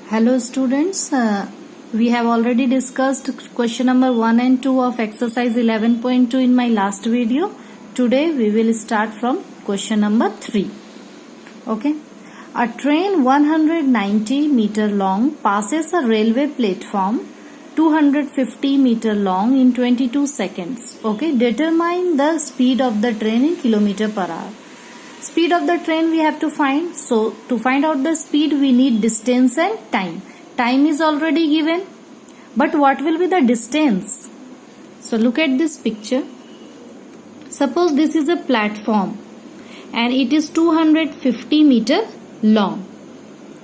Hello students, we have already discussed question number 1 and 2 of exercise 11.2 in my last video. Today we will start from question number 3. Okay. A train 190 meter long passes a railway platform 250 meter long in 22 seconds. Okay. Determine the speed of the train in kilometer per hour. Speed of the train we have to find. So to find out the speed we need distance and time. Time is already given. But what will be the distance? So look at this picture. Suppose this is a platform and it is 250 meter long.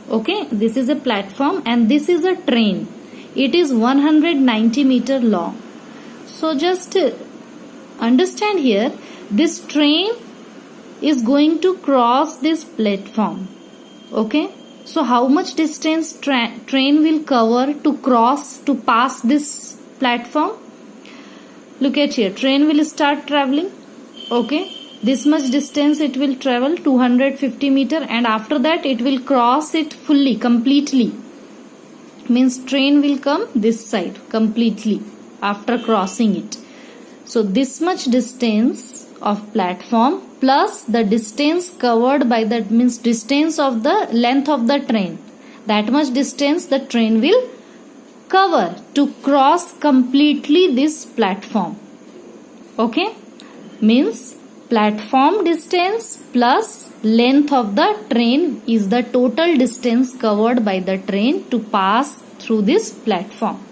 Okay, this is a platform and this is a train. It is 190 meter long. So just understand here, this train is going to cross this platform. Okay, so how much distance train will cover to pass this platform? Look at here, train will start traveling. Okay, this much distance it will travel, 250 meter, and after that it will cross it fully, completely. Means train will come this side completely after crossing it. So this much distance of platform plus the distance covered by that, means distance of the length of the train, that much distance the train will cover to cross completely this platform. Okay, means platform distance plus length of the train is the total distance covered by the train to pass through this platform.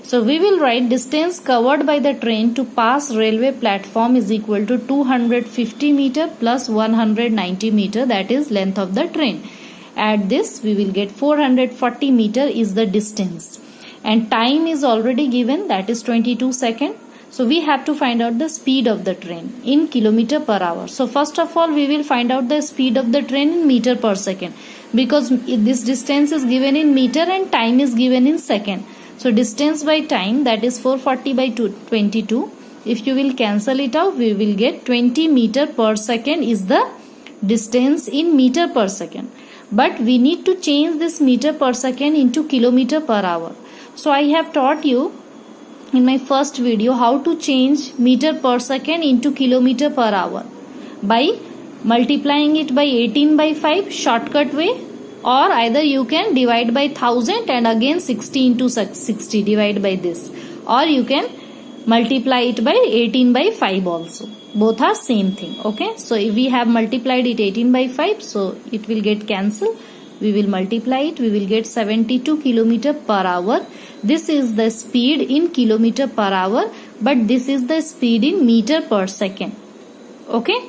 So we will write distance covered by the train to pass railway platform is equal to 250 meter plus 190 meter, that is length of the train. Add this, we will get 440 meter is the distance. And time is already given, that is 22 seconds. So we have to find out the speed of the train in kilometer per hour. So first of all we will find out the speed of the train in meter per second, because this distance is given in meter and time is given in second. So distance by time, that is 440 by 22. If you will cancel it out, we will get 20 meter per second is the distance in meter per second. But we need to change this meter per second into kilometer per hour. So I have taught you in my first video how to change meter per second into kilometer per hour by multiplying it by 18 by 5 shortcut way, or either you can divide by 1000 and again 60 into 60 divide by this, or you can multiply it by 18 by 5 also. Both are same thing. Okay, so if we have multiplied it 18 by 5, so it will get cancelled. We will multiply it, we will get 72 kilometer per hour. This is the speed in kilometer per hour, but this is the speed in meter per second. Okay.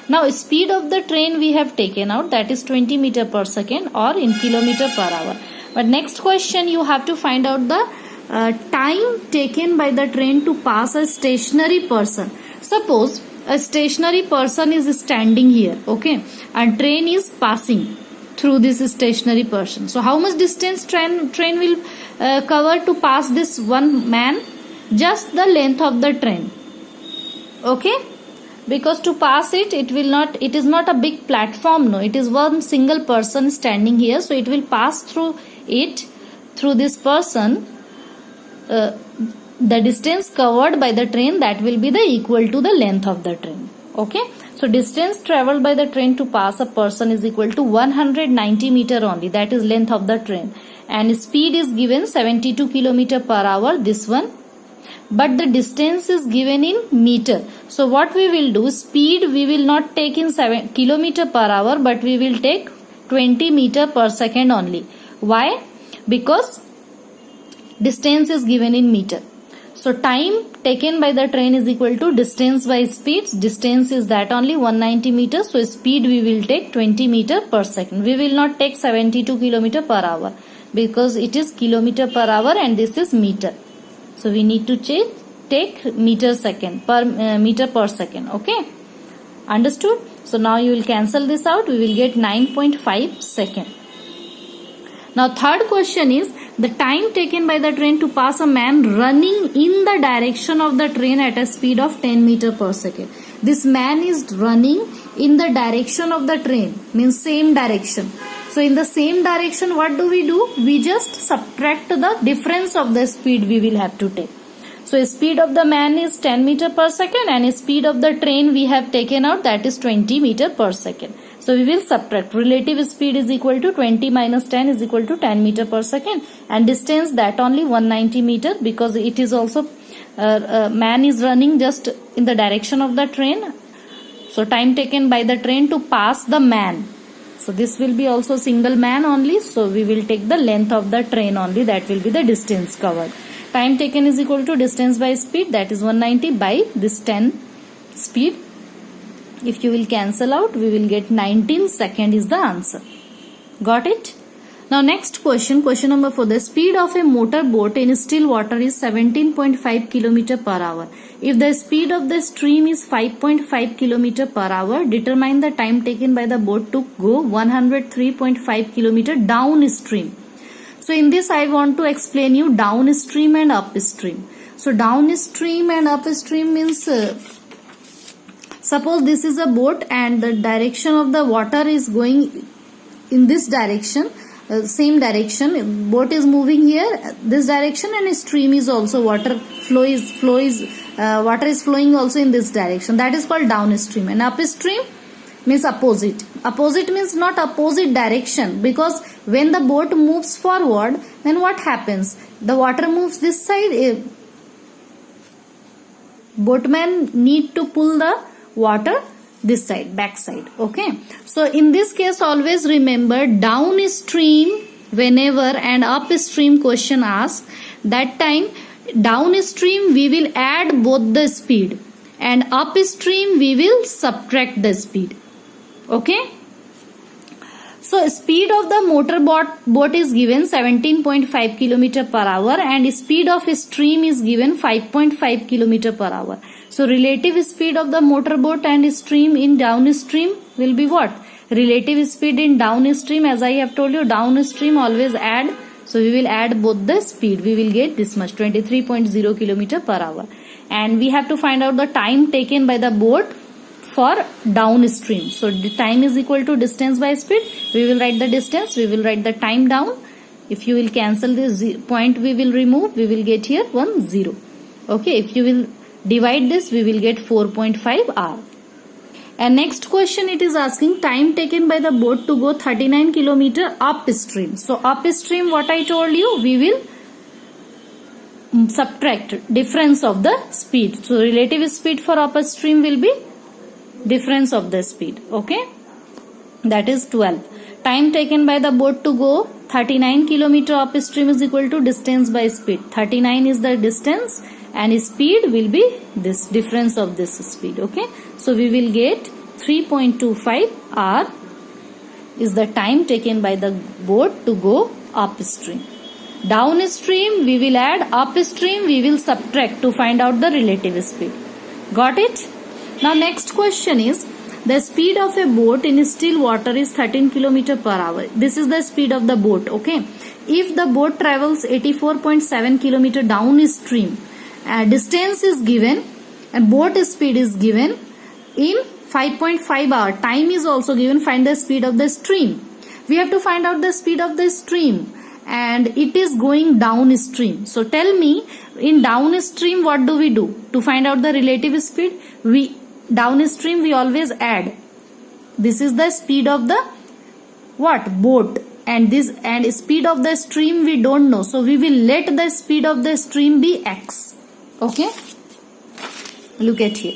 Now speed of the train we have taken out, that is 20 meter per second or in kilometer per hour. But next question you have to find out the time taken by the train to pass a stationary person. Suppose a stationary person is standing here, okay, and train is passing through this stationary person. So how much distance train will cover to pass this one man? Just the length of the train. Okay. Because to pass it is not a big platform, no, it is one single person standing here, so it will pass through this person. The distance covered by the train, that will be the equal to the length of the train. Okay, so distance traveled by the train to pass a person is equal to 190 meter only, that is length of the train, and speed is given 72 kilometer per hour, this one. But the distance is given in meter. So what we will do, speed we will not take in 7 kilometer per hour, but we will take 20 meter per second only. Why? Because distance is given in meter. So time taken by the train is equal to distance by speed. Distance is that only 190 meters. So speed we will take 20 meter per second. We will not take 72 kilometer per hour because it is kilometer per hour and this is meter. So we need to take meter per second. Okay, understood? So now you will cancel this out. We will get 9.5 second. Now third question is the time taken by the train to pass a man running in the direction of the train at a speed of 10 meter per second. This man is running in the direction of the train, means same direction. So in the same direction, what do? We just subtract the difference of the speed we will have to take. So speed of the man is 10 meter per second and speed of the train we have taken out, that is 20 meter per second. So we will subtract. Relative speed is equal to 20 minus 10 is equal to 10 meter per second, and distance that only 190 meter, because it is also man is running just in the direction of the train. So time taken by the train to pass the man. So this will be also single man only. So we will take the length of the train only, that will be the distance covered. Time taken is equal to distance by speed, that is 190 by this 10 speed. If you will cancel out, we will get 19 second is the answer. Got it? Now next question, question number 4. The speed of a motor boat in still water is 17.5 km per hour. If the speed of the stream is 5.5 km per hour, determine the time taken by the boat to go 103.5 km downstream. So in this I want to explain you downstream and upstream. So downstream and upstream means suppose this is a boat and the direction of the water is going in this direction, same direction, boat is moving here this direction, and stream is also water water is flowing also in this direction, that is called downstream. And upstream means opposite. Opposite means not opposite direction, because when the boat moves forward, then what happens? The water moves this side, boatman need to pull the water this side, back side. Okay, so in this case always remember downstream whenever and upstream question asks, that time downstream we will add both the speed and upstream we will subtract the speed. Okay, so speed of the motor boat is given 17.5 km per hour and speed of stream is given 5.5 km per hour. So relative speed of the motor boat and stream in downstream will be what? Relative speed in downstream, as I have told you, downstream always add. So we will add both the speed. We will get this much, 23.0 km per hour. And we have to find out the time taken by the boat for downstream. So the time is equal to distance by speed. We will write the distance, we will write the time down. If you will cancel this point, we will remove, we will get here 10. Okay, if you will divide this, we will get 4.5 hour. And next question, it is asking time taken by the boat to go 39 km upstream. So upstream, what I told you, we will subtract difference of the speed. So relative speed for upstream will be difference of the speed. Okay, that is 12. Time taken by the boat to go 39 km upstream is equal to distance by speed. 39 is the distance and speed will be this difference of this speed. Okay, so we will get 3.25 hour is the time taken by the boat to go upstream. Downstream we will add, upstream we will subtract to find out the relative speed. Got it? Now next question is, the speed of a boat in still water is 13 km per hour. This is the speed of the boat. Okay, if the boat travels 84.7 km downstream, distance is given and boat speed is given in 5.5 hour. Time is also given. Find the speed of the stream. We have to find out the speed of the stream and it is going downstream. So tell me, in downstream what do? To find out the relative speed, downstream we always add. This is the speed of the what? Boat. And this and speed of the stream we don't know. So we will let the speed of the stream be x. Okay, look at here.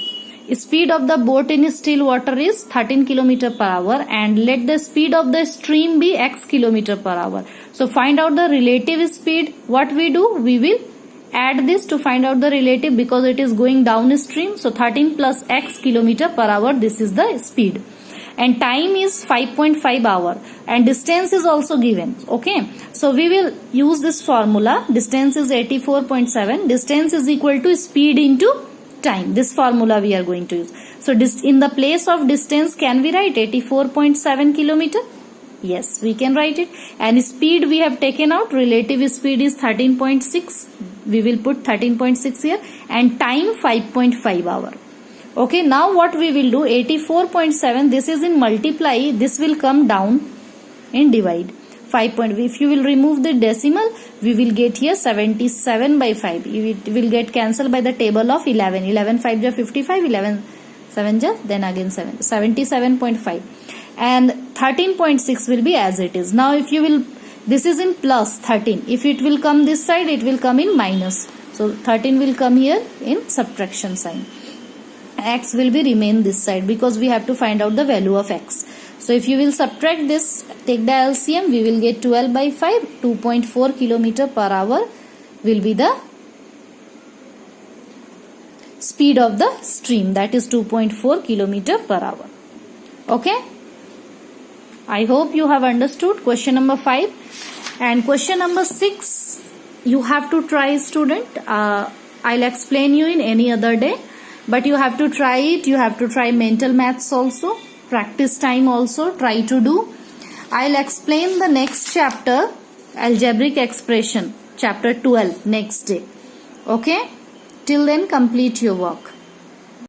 Speed of the boat in still water is 13 km per hour and let the speed of the stream be x km per hour. So find out the relative speed. What we do? We will add this to find out the relative because it is going downstream. So 13 plus x km per hour, this is the speed. And time is 5.5 hour and distance is also given. Okay, so we will use this formula. Distance is 84.7. Distance is equal to speed into time. This formula we are going to use. So in the place of distance, can we write 84.7 km? Yes, we can write it. And speed we have taken out. Relative speed is 13.6. We will put 13.6 here. And time 5.5 hour. Okay, now what we will do? 84.7. This is in multiply. This will come down. in divide. 5 point, if you will remove the decimal, we will get here 77 by 5. It will get cancelled by the table of 11. 11 5 ja 55, 11 7 ja, then again 7, 77.5. And 13.6 will be as it is. Now if you will, this is in plus 13. If it will come this side, it will come in minus. So 13 will come here in subtraction sign. X will be remain this side because we have to find out the value of x. So if you will subtract this, take the LCM, we will get 12 by 5, 2.4 kilometer per hour will be the speed of the stream, that is 2.4 kilometer per hour. Okay, I hope you have understood question number 5. And question number 6 you have to try, student. I'll explain you in any other day, but you have to try it. You have to try mental maths also, practice time also try to do. I'll explain the next chapter, algebraic expression, chapter 12, next day. Okay, till then complete your work.